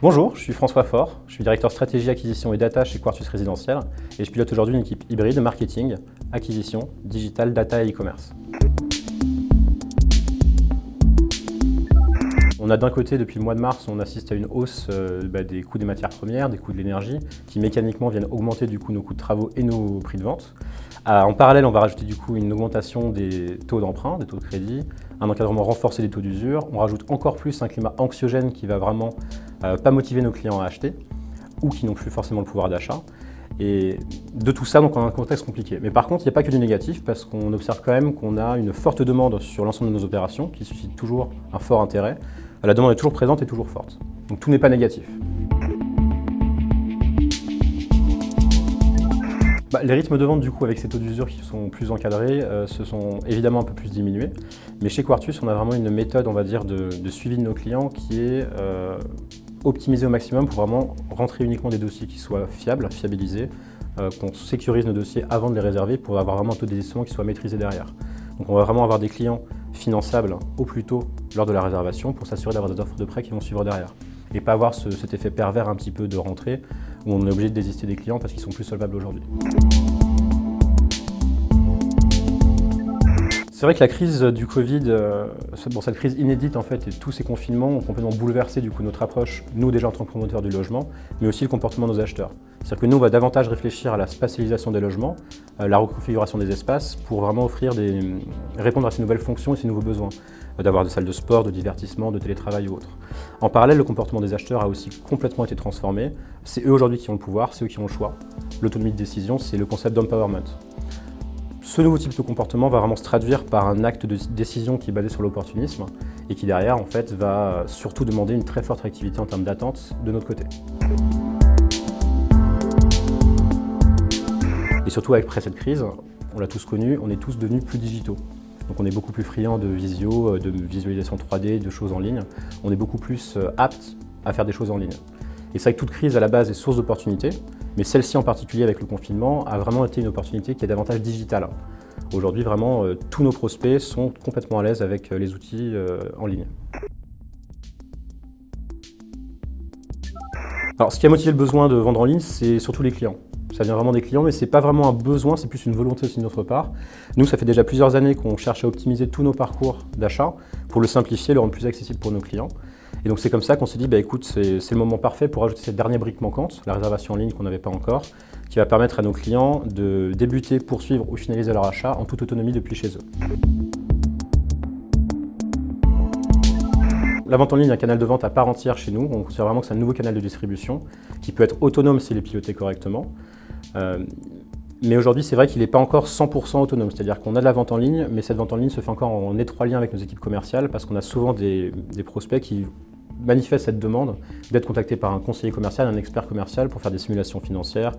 Bonjour, je suis François Faure, je suis directeur stratégie, acquisition et data chez Quartus Résidentiel et je pilote aujourd'hui une équipe hybride marketing, acquisition, digital, data et e-commerce. On a d'un côté, depuis le mois de mars, on assiste à une hausse des coûts des matières premières, des coûts de l'énergie, qui mécaniquement viennent augmenter du coup nos coûts de travaux et nos prix de vente. En parallèle, on va rajouter du coup une augmentation des taux d'emprunt, des taux de crédit, un encadrement renforcé des taux d'usure. On rajoute encore plus un climat anxiogène qui va vraiment pas motiver nos clients à acheter ou qui n'ont plus forcément le pouvoir d'achat. Et de tout ça, donc on a un contexte compliqué. Mais par contre, il n'y a pas que du négatif parce qu'on observe quand même qu'on a une forte demande sur l'ensemble de nos opérations qui suscite toujours un fort intérêt. La demande est toujours présente et toujours forte. Donc tout n'est pas négatif. Les rythmes de vente, du coup, avec ces taux d'usure qui sont plus encadrés, se sont évidemment un peu plus diminués. Mais chez Quartus, on a vraiment une méthode, on va dire, de suivi de nos clients qui est optimisée au maximum pour vraiment rentrer uniquement des dossiers qui soient fiables, fiabilisés, qu'on sécurise nos dossiers avant de les réserver pour avoir vraiment un taux de désistement qui soit maîtrisé derrière. Donc on va vraiment avoir des clients finançables au plus tôt lors de la réservation pour s'assurer d'avoir des offres de prêt qui vont suivre derrière. Et pas avoir cet effet pervers un petit peu de rentrée où on est obligé de désister des clients parce qu'ils sont plus solvables aujourd'hui. C'est vrai que la crise du Covid, cette crise inédite en fait et tous ces confinements ont complètement bouleversé du coup notre approche, nous déjà en tant que promoteurs du logement, mais aussi le comportement de nos acheteurs. C'est-à-dire que nous on va davantage réfléchir à la spatialisation des logements, la reconfiguration des espaces pour vraiment répondre à ces nouvelles fonctions et ces nouveaux besoins, d'avoir des salles de sport, de divertissement, de télétravail ou autre. En parallèle, le comportement des acheteurs a aussi complètement été transformé. C'est eux aujourd'hui qui ont le pouvoir, c'est eux qui ont le choix. L'autonomie de décision, c'est le concept d'empowerment. Ce nouveau type de comportement va vraiment se traduire par un acte de décision qui est basé sur l'opportunisme et qui derrière en fait va surtout demander une très forte activité en termes d'attente de notre côté. Et surtout après cette crise, on l'a tous connu, on est tous devenus plus digitaux. Donc on est beaucoup plus friands de visio, de visualisation 3D, de choses en ligne. On est beaucoup plus aptes à faire des choses en ligne. Et c'est vrai que toute crise à la base est source d'opportunités, mais celle-ci en particulier avec le confinement a vraiment été une opportunité qui est davantage digitale. Aujourd'hui vraiment tous nos prospects sont complètement à l'aise avec les outils en ligne. Alors ce qui a motivé le besoin de vendre en ligne, c'est surtout les clients. Ça vient vraiment des clients, mais ce n'est pas vraiment un besoin, c'est plus une volonté aussi de notre part. Nous, ça fait déjà plusieurs années qu'on cherche à optimiser tous nos parcours d'achat pour le simplifier, le rendre plus accessible pour nos clients. Et donc c'est comme ça qu'on s'est dit, écoute, c'est le moment parfait pour ajouter cette dernière brique manquante, la réservation en ligne qu'on n'avait pas encore, qui va permettre à nos clients de débuter, poursuivre ou finaliser leur achat en toute autonomie depuis chez eux. La vente en ligne est un canal de vente à part entière chez nous. On considère vraiment que c'est un nouveau canal de distribution qui peut être autonome s'il est piloté correctement. Mais aujourd'hui, c'est vrai qu'il n'est pas encore 100% autonome. C'est-à-dire qu'on a de la vente en ligne, mais cette vente en ligne se fait encore en étroit lien avec nos équipes commerciales parce qu'on a souvent des prospects qui manifestent cette demande d'être contactés par un conseiller commercial, un expert commercial pour faire des simulations financières,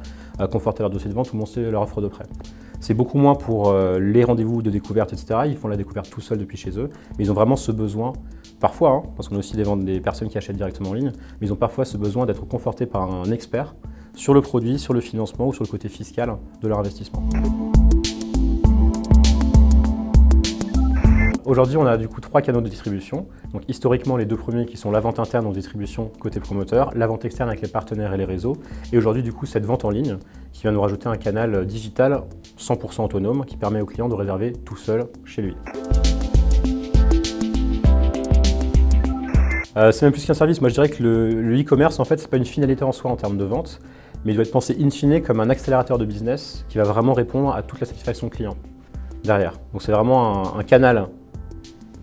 conforter leur dossier de vente ou monter leur offre de prêt. C'est beaucoup moins pour les rendez-vous de découverte, etc. Ils font la découverte tout seuls depuis chez eux, mais ils ont vraiment ce besoin, parfois, parce qu'on a aussi des personnes qui achètent directement en ligne, mais ils ont parfois ce besoin d'être confortés par un expert sur le produit, sur le financement ou sur le côté fiscal de leur investissement. Aujourd'hui, on a du coup 3 canaux de distribution. Donc historiquement, les 2 premiers qui sont la vente interne en distribution côté promoteur, la vente externe avec les partenaires et les réseaux, et aujourd'hui du coup cette vente en ligne qui vient nous rajouter un canal digital 100% autonome qui permet au client de réserver tout seul chez lui. C'est même plus qu'un service. Moi je dirais que le e-commerce en fait c'est pas une finalité en soi en termes de vente, mais il doit être pensé in fine comme un accélérateur de business qui va vraiment répondre à toute la satisfaction client derrière. Donc c'est vraiment un canal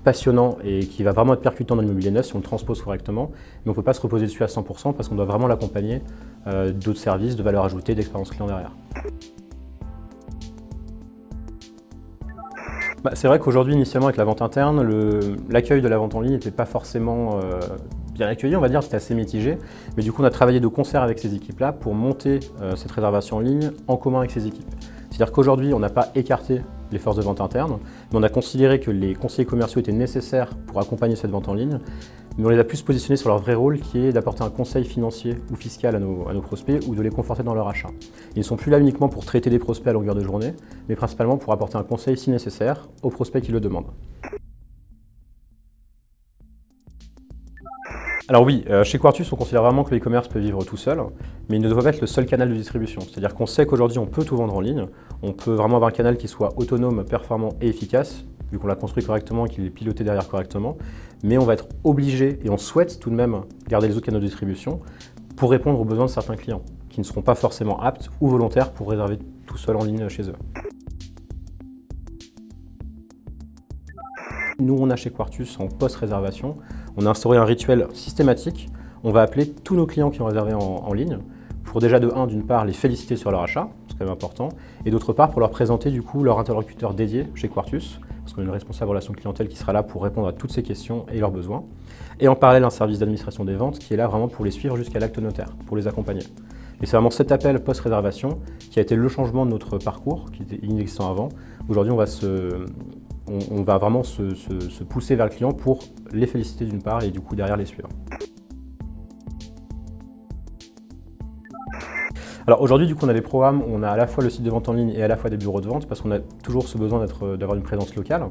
passionnant et qui va vraiment être percutant dans l'immobilier neuf si on le transpose correctement, mais on ne peut pas se reposer dessus à 100% parce qu'on doit vraiment l'accompagner d'autres services, de valeur ajoutée, d'expérience client derrière. C'est vrai qu'aujourd'hui, initialement avec la vente interne, l'accueil de la vente en ligne n'était pas forcément bien accueilli, on va dire, c'était assez mitigé, mais du coup on a travaillé de concert avec ces équipes-là pour monter cette réservation en ligne en commun avec ces équipes. C'est-à-dire qu'aujourd'hui, on n'a pas écarté les forces de vente internes, mais on a considéré que les conseillers commerciaux étaient nécessaires pour accompagner cette vente en ligne, mais on les a plus positionnés sur leur vrai rôle qui est d'apporter un conseil financier ou fiscal à nos prospects ou de les conforter dans leur achat. Ils ne sont plus là uniquement pour traiter des prospects à longueur de journée, mais principalement pour apporter un conseil si nécessaire aux prospects qui le demandent. Alors oui, chez Quartus, on considère vraiment que l'e-commerce peut vivre tout seul, mais il ne doit pas être le seul canal de distribution. C'est-à-dire qu'on sait qu'aujourd'hui, on peut tout vendre en ligne, on peut vraiment avoir un canal qui soit autonome, performant et efficace, vu qu'on l'a construit correctement et qu'il est piloté derrière correctement, mais on va être obligé, et on souhaite tout de même garder les autres canaux de distribution pour répondre aux besoins de certains clients, qui ne seront pas forcément aptes ou volontaires pour réserver tout seul en ligne chez eux. Nous, on a chez Quartus en post-réservation, on a instauré un rituel systématique. On va appeler tous nos clients qui ont réservé en ligne pour déjà d'une part, les féliciter sur leur achat, c'est quand même important, et d'autre part, pour leur présenter du coup leur interlocuteur dédié chez Quartus, parce qu'on a une responsable relation clientèle qui sera là pour répondre à toutes ces questions et leurs besoins. Et en parallèle, un service d'administration des ventes qui est là vraiment pour les suivre jusqu'à l'acte notaire, pour les accompagner. Et c'est vraiment cet appel post-réservation qui a été le changement de notre parcours, qui était inexistant avant. Aujourd'hui, on va vraiment se pousser vers le client pour les féliciter d'une part et du coup derrière les suivre. Alors aujourd'hui, du coup, on a des programmes où on a à la fois le site de vente en ligne et à la fois des bureaux de vente parce qu'on a toujours ce besoin d'avoir une présence locale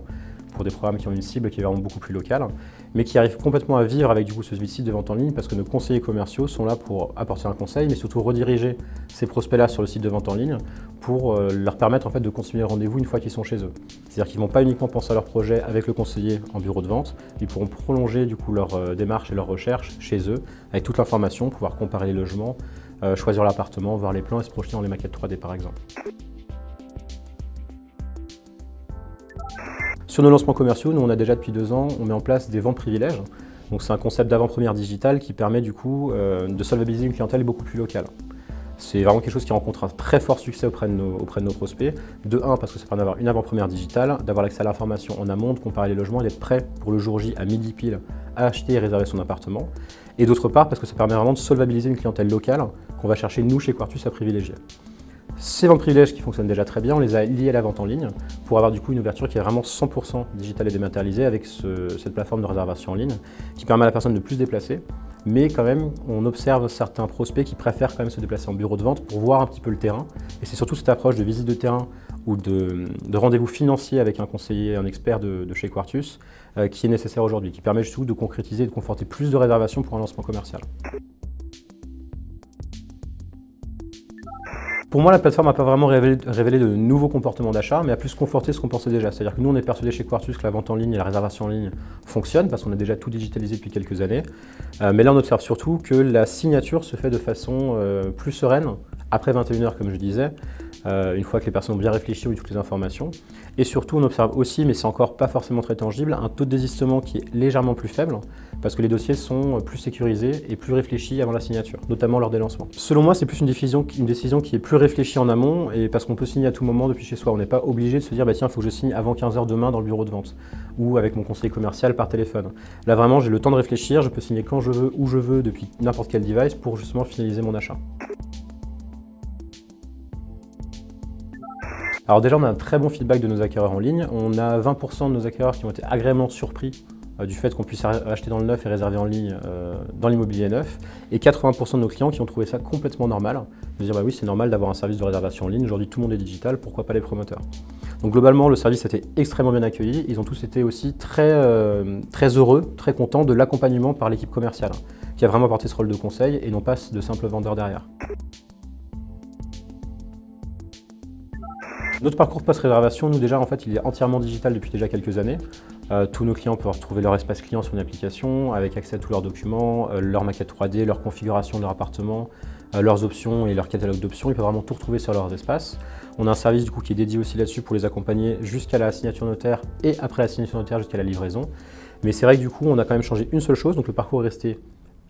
pour des programmes qui ont une cible qui est vraiment beaucoup plus locale, mais qui arrivent complètement à vivre avec du coup ce site de vente en ligne parce que nos conseillers commerciaux sont là pour apporter un conseil, mais surtout rediriger ces prospects-là sur le site de vente en ligne pour leur permettre en fait de continuer le rendez-vous une fois qu'ils sont chez eux. C'est-à-dire qu'ils ne vont pas uniquement penser à leur projet avec le conseiller en bureau de vente, ils pourront prolonger du coup leur démarche et leur recherche chez eux avec toute l'information, pouvoir comparer les logements, choisir l'appartement, voir les plans et se projeter dans les maquettes 3D par exemple. Sur nos lancements commerciaux, nous on a déjà depuis 2 ans, on met en place des ventes privilèges. Donc c'est un concept d'avant-première digitale qui permet du coup de solvabiliser une clientèle beaucoup plus locale. C'est vraiment quelque chose qui rencontre un très fort succès auprès de nos prospects. De 1, parce que ça permet d'avoir une avant-première digitale, d'avoir l'accès à l'information en amont, de comparer les logements et d'être prêt pour le jour J à midi pile à acheter et réserver son appartement. Et d'autre part, parce que ça permet vraiment de solvabiliser une clientèle locale qu'on va chercher nous chez Quartus à privilégier. Ces ventes privilèges qui fonctionnent déjà très bien, on les a liés à la vente en ligne pour avoir du coup une ouverture qui est vraiment 100% digitale et dématérialisée avec cette plateforme de réservation en ligne qui permet à la personne de plus se déplacer. Mais quand même, on observe certains prospects qui préfèrent quand même se déplacer en bureau de vente pour voir un petit peu le terrain. Et c'est surtout cette approche de visite de terrain ou de rendez-vous financier avec un conseiller, un expert de chez Quartus qui est nécessaire aujourd'hui, qui permet surtout de concrétiser et de conforter plus de réservations pour un lancement commercial. Pour moi, la plateforme n'a pas vraiment révélé de nouveaux comportements d'achat, mais a plus conforté ce qu'on pensait déjà. C'est-à-dire que nous, on est persuadés chez Quartus que la vente en ligne et la réservation en ligne fonctionnent parce qu'on a déjà tout digitalisé depuis quelques années. Mais là, on observe surtout que la signature se fait de façon plus sereine, après 21h, comme je disais, une fois que les personnes ont bien réfléchi, ont eu toutes les informations. Et surtout, on observe aussi, mais c'est encore pas forcément très tangible, un taux de désistement qui est légèrement plus faible, parce que les dossiers sont plus sécurisés et plus réfléchis avant la signature, notamment lors des lancements. Selon moi, c'est plus une décision qui est plus réfléchie en amont, et parce qu'on peut signer à tout moment depuis chez soi. On n'est pas obligé de se dire, bah tiens, il faut que je signe avant 15h demain dans le bureau de vente, ou avec mon conseiller commercial par téléphone. Là, vraiment, j'ai le temps de réfléchir, je peux signer quand je veux, où je veux, depuis n'importe quel device, pour justement finaliser mon achat. Alors déjà, on a un très bon feedback de nos acquéreurs en ligne. On a 20% de nos acquéreurs qui ont été agréablement surpris du fait qu'on puisse acheter dans le neuf et réserver en ligne dans l'immobilier neuf. Et 80% de nos clients qui ont trouvé ça complètement normal. De dire, bah oui, c'est normal d'avoir un service de réservation en ligne. Aujourd'hui, tout le monde est digital, pourquoi pas les promoteurs? Donc globalement, le service a été extrêmement bien accueilli. Ils ont tous été aussi très heureux, très contents de l'accompagnement par l'équipe commerciale, qui a vraiment apporté ce rôle de conseil et non pas de simple vendeur derrière. Notre parcours post-réservation, nous déjà, en fait, il est entièrement digital depuis déjà quelques années. Tous nos clients peuvent retrouver leur espace client sur une application avec accès à tous leurs documents, leur maquette 3D, leur configuration de leur appartement, leurs options et leur catalogue d'options. Ils peuvent vraiment tout retrouver sur leurs espaces. On a un service du coup qui est dédié aussi là-dessus pour les accompagner jusqu'à la signature notaire et après la signature notaire jusqu'à la livraison. Mais c'est vrai que du coup, on a quand même changé une seule chose, donc le parcours est resté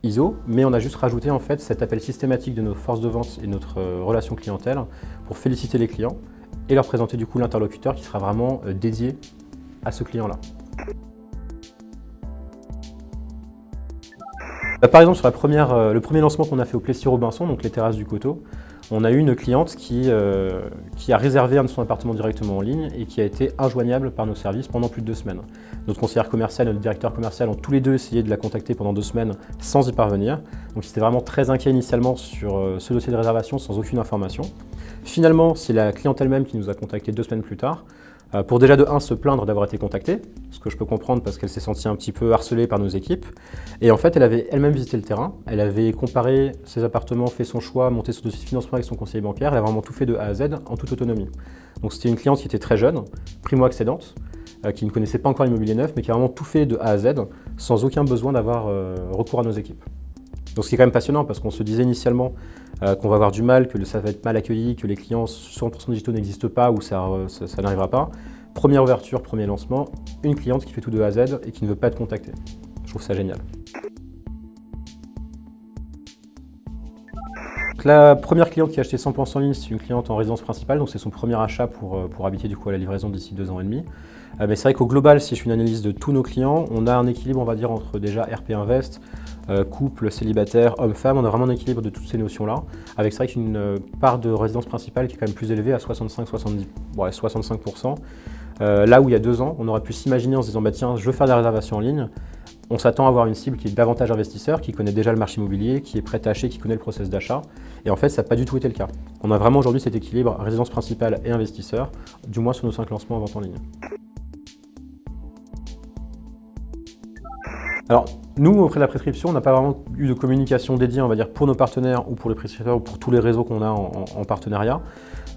ISO, mais on a juste rajouté en fait cet appel systématique de nos forces de vente et notre relation clientèle pour féliciter les clients et leur présenter du coup l'interlocuteur qui sera vraiment dédié à ce client-là. Par exemple, sur le premier lancement qu'on a fait au Plessis-Robinson, donc les terrasses du Coteau, on a eu une cliente qui a réservé un de son appartement directement en ligne et qui a été injoignable par nos services pendant plus de 2 semaines. Notre conseillère commerciale et notre directeur commercial ont tous les deux essayé de la contacter pendant 2 semaines sans y parvenir. Donc ils étaient vraiment très inquiets initialement sur ce dossier de réservation sans aucune information. Finalement, c'est la cliente elle-même qui nous a contactés 2 semaines plus tard pour déjà de 1 se plaindre d'avoir été contactée, ce que je peux comprendre parce qu'elle s'est sentie un petit peu harcelée par nos équipes. Et en fait, elle avait elle-même visité le terrain, elle avait comparé ses appartements, fait son choix, monté son dossier de financement avec son conseiller bancaire, elle a vraiment tout fait de A à Z en toute autonomie. Donc c'était une cliente qui était très jeune, primo-accédante, qui ne connaissait pas encore l'immobilier neuf, mais qui a vraiment tout fait de A à Z sans aucun besoin d'avoir recours à nos équipes. Donc ce qui est quand même passionnant parce qu'on se disait initialement qu'on va avoir du mal, que ça va être mal accueilli, que les clients 100% digitaux n'existent pas ou ça n'arrivera pas. Première ouverture, premier lancement, une cliente qui fait tout de A à Z et qui ne veut pas être contactée. Je trouve ça génial. Donc, la première cliente qui a acheté 100% en ligne, c'est une cliente en résidence principale, donc c'est son premier achat pour habiter du coup à la livraison d'ici 2 ans et demi. Mais c'est vrai qu'au global, si je fais une analyse de tous nos clients, on a un équilibre, on va dire, entre déjà RP Invest, couple, célibataire, homme-femme, on a vraiment un équilibre de toutes ces notions-là, avec c'est vrai qu'une part de résidence principale qui est quand même plus élevée à 65%. Là où il y a 2 ans, on aurait pu s'imaginer en se disant bah, tiens, je veux faire de la réservation en ligne, on s'attend à avoir une cible qui est davantage investisseur, qui connaît déjà le marché immobilier, qui est prête à acheter, qui connaît le process d'achat. Et en fait, ça n'a pas du tout été le cas. On a vraiment aujourd'hui cet équilibre résidence principale et investisseur, du moins sur nos 5 lancements en vente en ligne. Alors, nous, auprès de la prescription, on n'a pas vraiment eu de communication dédiée, on va dire, pour nos partenaires ou pour les prescripteurs ou pour tous les réseaux qu'on a en partenariat.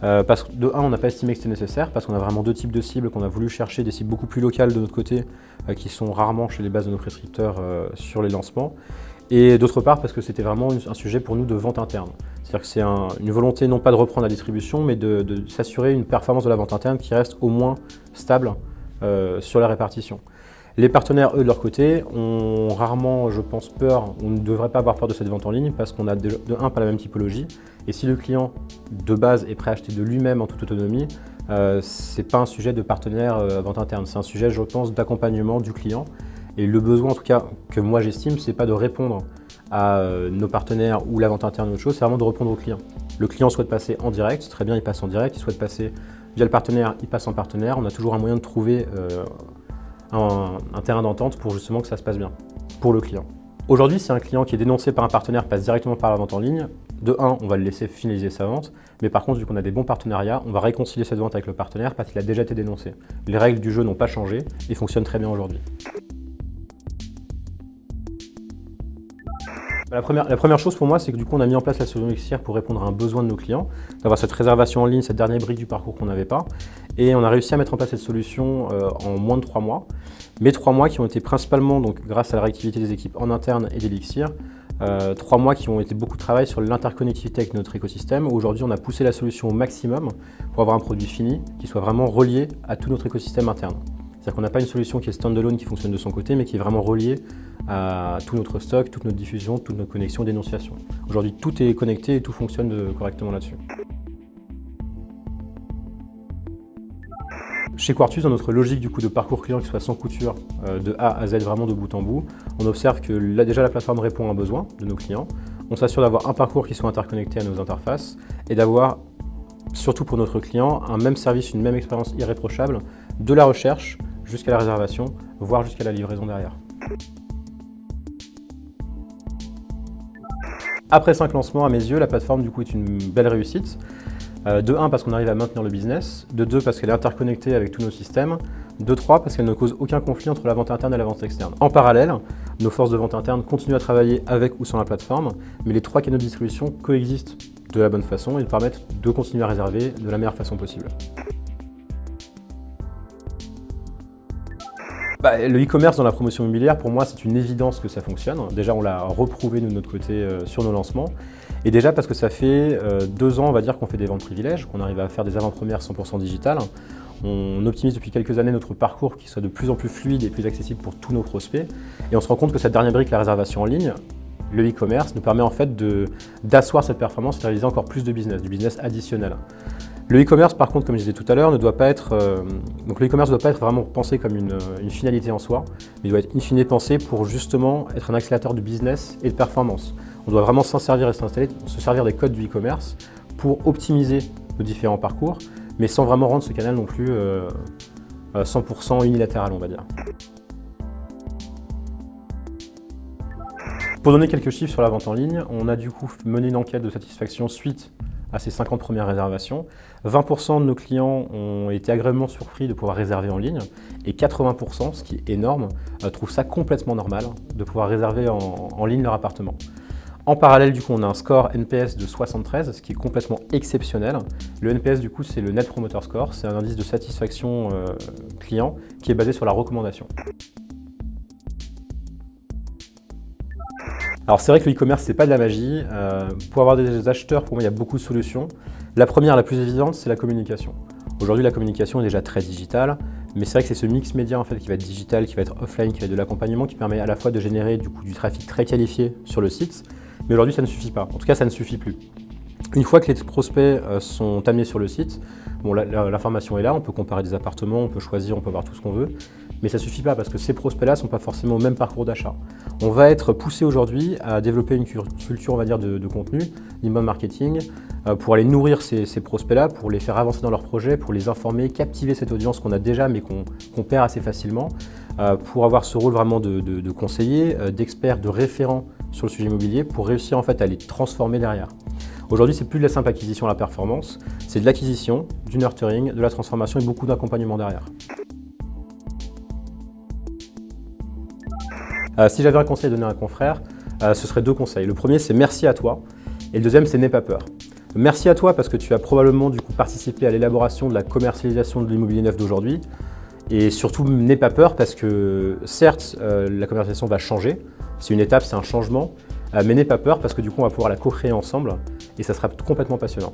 Parce que de 1, on n'a pas estimé que c'était nécessaire, parce qu'on a vraiment 2 types de cibles, qu'on a voulu chercher des cibles beaucoup plus locales de notre côté, qui sont rarement chez les bases de nos prescripteurs sur les lancements. Et d'autre part, parce que c'était vraiment un sujet pour nous de vente interne. C'est-à-dire que c'est une volonté non pas de reprendre la distribution, mais de s'assurer une performance de la vente interne qui reste au moins stable sur la répartition. Les partenaires, eux, de leur côté, ont rarement, je pense, peur, on ne devrait pas avoir peur de cette vente en ligne parce qu'on a de 1, pas la même typologie. Et si le client, de base, est prêt à acheter de lui-même en toute autonomie, ce n'est pas un sujet de partenaire vente interne, c'est un sujet, je pense, d'accompagnement du client. Et le besoin, en tout cas, que moi j'estime, ce n'est pas de répondre à nos partenaires ou la vente interne ou autre chose, c'est vraiment de répondre au client. Le client souhaite passer en direct, très bien, il passe en direct. Il souhaite passer via le partenaire, il passe en partenaire. On a toujours un moyen de trouver un terrain d'entente pour justement que ça se passe bien pour le client. Aujourd'hui, si un client qui est dénoncé par un partenaire passe directement par la vente en ligne, de 1, on va le laisser finaliser sa vente, mais par contre, vu qu'on a des bons partenariats, on va réconcilier cette vente avec le partenaire parce qu'il a déjà été dénoncé. Les règles du jeu n'ont pas changé et fonctionnent très bien aujourd'hui. La première chose pour moi, c'est que du coup, on a mis en place la solution Elixir pour répondre à un besoin de nos clients, d'avoir cette réservation en ligne, cette dernière brique du parcours qu'on n'avait pas. Et on a réussi à mettre en place cette solution en moins de 3 mois. Mais 3 mois qui ont été principalement, donc, grâce à la réactivité des équipes en interne et d'Elixir, 3 mois qui ont été beaucoup de travail sur l'interconnectivité avec notre écosystème. Aujourd'hui, on a poussé la solution au maximum pour avoir un produit fini qui soit vraiment relié à tout notre écosystème interne. C'est-à-dire qu'on n'a pas une solution qui est standalone, qui fonctionne de son côté, mais qui est vraiment reliée à tout notre stock, toute notre diffusion, toutes nos connexions, dénonciations. Aujourd'hui, tout est connecté et tout fonctionne correctement là-dessus. Chez Quartus, dans notre logique du coup de parcours client qui soit sans couture, de A à Z, vraiment de bout en bout, on observe que là, déjà la plateforme répond à un besoin de nos clients. On s'assure d'avoir un parcours qui soit interconnecté à nos interfaces et d'avoir, surtout pour notre client, un même service, une même expérience irréprochable, de la recherche jusqu'à la réservation, voire jusqu'à la livraison derrière. Après 5 lancements, à mes yeux, la plateforme du coup est une belle réussite. De 1, parce qu'on arrive à maintenir le business. De 2, parce qu'elle est interconnectée avec tous nos systèmes. De 3, parce qu'elle ne cause aucun conflit entre la vente interne et la vente externe. En parallèle, nos forces de vente interne continuent à travailler avec ou sans la plateforme, mais les 3 canaux de distribution coexistent de la bonne façon et nous permettent de continuer à réserver de la meilleure façon possible. Le e-commerce dans la promotion immobilière, pour moi, c'est une évidence que ça fonctionne. Déjà, on l'a reprouvé nous, de notre côté sur nos lancements. Et déjà parce que ça fait 2 ans, on va dire, qu'on fait des ventes privilèges, qu'on arrive à faire des avant-premières 100% digitales. On optimise depuis quelques années notre parcours qui soit de plus en plus fluide et plus accessible pour tous nos prospects. Et on se rend compte que cette dernière brique, la réservation en ligne, le e-commerce, nous permet en fait d'asseoir cette performance et de réaliser encore plus de business, du business additionnel. Le e-commerce, par contre, comme je disais tout à l'heure, ne doit pas être donc le e-commerce ne doit pas être vraiment pensé comme une finalité en soi, mais il doit être in fine pensé pour justement être un accélérateur de business et de performance. On doit vraiment s'en servir et se servir des codes du e-commerce pour optimiser nos différents parcours, mais sans vraiment rendre ce canal non plus 100% unilatéral, on va dire. Pour donner quelques chiffres sur la vente en ligne, on a du coup mené une enquête de satisfaction suite à ces 50 premières réservations. 20% de nos clients ont été agréablement surpris de pouvoir réserver en ligne et 80%, ce qui est énorme, trouvent ça complètement normal de pouvoir réserver en ligne leur appartement. En parallèle, du coup, on a un score NPS de 73, ce qui est complètement exceptionnel. Le NPS, du coup, c'est le Net Promoter Score, c'est un indice de satisfaction client qui est basé sur la recommandation. Alors c'est vrai que le e-commerce, c'est pas de la magie. Pour avoir des acheteurs, pour moi, il y a beaucoup de solutions. La première, la plus évidente, c'est la communication. Aujourd'hui, la communication est déjà très digitale, mais c'est vrai que c'est ce mix média en fait, qui va être digital, qui va être offline, qui va être de l'accompagnement, qui permet à la fois de générer du trafic très qualifié sur le site, mais aujourd'hui, ça ne suffit pas. En tout cas, ça ne suffit plus. Une fois que les prospects sont amenés sur le site, bon, l'information est là, on peut comparer des appartements, on peut choisir, on peut voir tout ce qu'on veut, mais ça ne suffit pas parce que ces prospects-là ne sont pas forcément au même parcours d'achat. On va être poussé aujourd'hui à développer une culture, on va dire, de contenu, d'inbound marketing, pour aller nourrir ces prospects-là, pour les faire avancer dans leurs projets, pour les informer, captiver cette audience qu'on a déjà mais qu'on perd assez facilement, pour avoir ce rôle vraiment de conseiller, d'expert, de référent sur le sujet immobilier, pour réussir en fait à les transformer derrière. Aujourd'hui, c'est plus de la simple acquisition à la performance, c'est de l'acquisition, du nurturing, de la transformation et beaucoup d'accompagnement derrière. Si j'avais un conseil à donner à un confrère, ce serait 2 conseils. Le premier, c'est merci à toi, et le deuxième, c'est n'aie pas peur. Merci à toi parce que tu as probablement du coup participé à l'élaboration de la commercialisation de l'immobilier neuf d'aujourd'hui, et surtout n'aie pas peur parce que certes, la commercialisation va changer, c'est une étape, c'est un changement, mais n'aie pas peur parce que du coup, on va pouvoir la co-créer ensemble, et ça sera complètement passionnant.